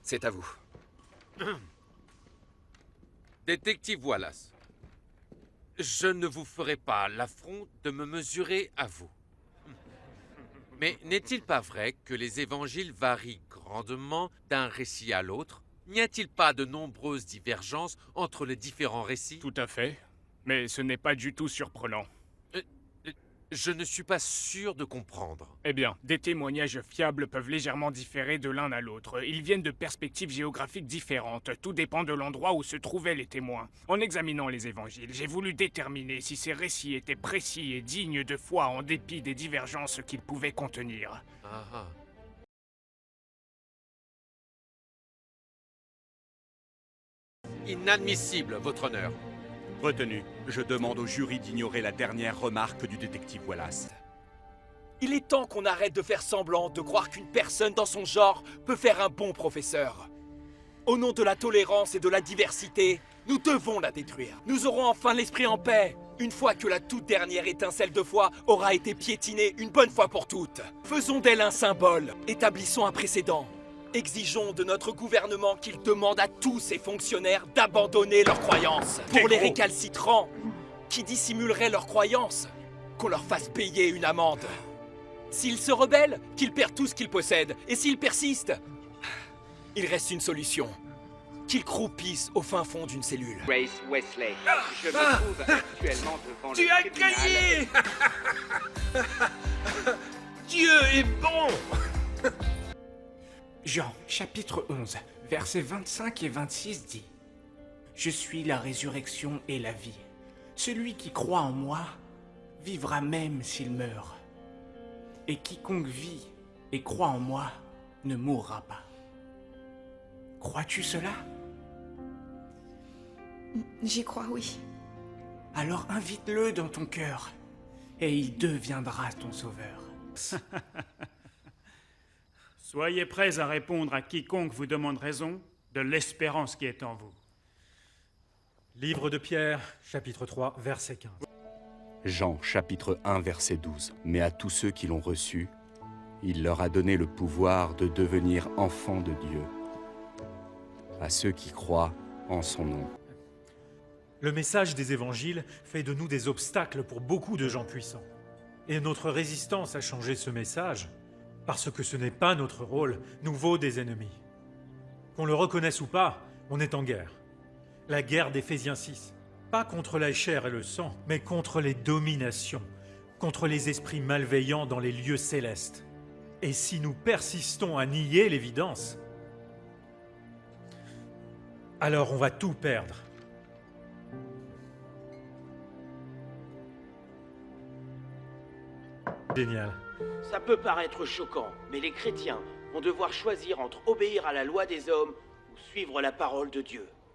C'est à vous. Détective Wallace, je ne vous ferai pas l'affront de me mesurer à vous. Mais n'est-il pas vrai que les évangiles varient grandement d'un récit à l'autre? N'y a-t-il pas de nombreuses divergences entre les différents récits? Tout à fait. Mais ce n'est pas du tout surprenant. Euh, euh, Je ne suis pas sûr de comprendre. Eh bien, des témoignages fiables peuvent légèrement différer de l'un à l'autre. Ils viennent de perspectives géographiques différentes. Tout dépend de l'endroit où se trouvaient les témoins. En examinant les évangiles, j'ai voulu déterminer si ces récits étaient précis et dignes de foi en dépit des divergences qu'ils pouvaient contenir. Ah ah. Inadmissible, votre honneur. Retenu, je demande au jury d'ignorer la dernière remarque du détective Wallace. Il est temps qu'on arrête de faire semblant de croire qu'une personne dans son genre peut faire un bon professeur. Au nom de la tolérance et de la diversité, nous devons la détruire. Nous aurons enfin l'esprit en paix, une fois que la toute dernière étincelle de foi aura été piétinée une bonne fois pour toutes. Faisons d'elle un symbole, établissons un précédent. Exigeons de notre gouvernement qu'il demande à tous ses fonctionnaires d'abandonner leurs croyances. Pour les récalcitrants qui dissimuleraient leurs croyances, qu'on leur fasse payer une amende. S'ils se rebellent, qu'ils perdent tout ce qu'ils possèdent. Et s'ils persistent, il reste une solution. Qu'ils croupissent au fin fond d'une cellule. Grace Wesley, je me trouve actuellement devant Tu le as tribunal. gagné. Dieu est bon. Jean, chapitre 11, versets 25 et 26 dit « Je suis la résurrection et la vie. Celui qui croit en moi vivra même s'il meurt. Et quiconque vit et croit en moi ne mourra pas. » Crois-tu cela? J'y crois, oui. Alors invite-le dans ton cœur, et il deviendra ton sauveur. Soyez prêts à répondre à quiconque vous demande raison de l'espérance qui est en vous. Livre de Pierre, chapitre 3, verset 15. Jean, chapitre 1, verset 12. Mais à tous ceux qui l'ont reçu, il leur a donné le pouvoir de devenir enfants de Dieu. À ceux qui croient en son nom. Le message des évangiles fait de nous des obstacles pour beaucoup de gens puissants. Et notre résistance à changer ce message, parce que ce n'est pas notre rôle, nous vaut des ennemis. Qu'on le reconnaisse ou pas, on est en guerre. La guerre d'Éphésiens 6. Pas contre la chair et le sang, mais contre les dominations, contre les esprits malveillants dans les lieux célestes. Et si nous persistons à nier l'évidence, alors on va tout perdre. Génial. Ça peut paraître choquant, mais les chrétiens vont devoir choisir entre obéir à la loi des hommes ou suivre la parole de Dieu.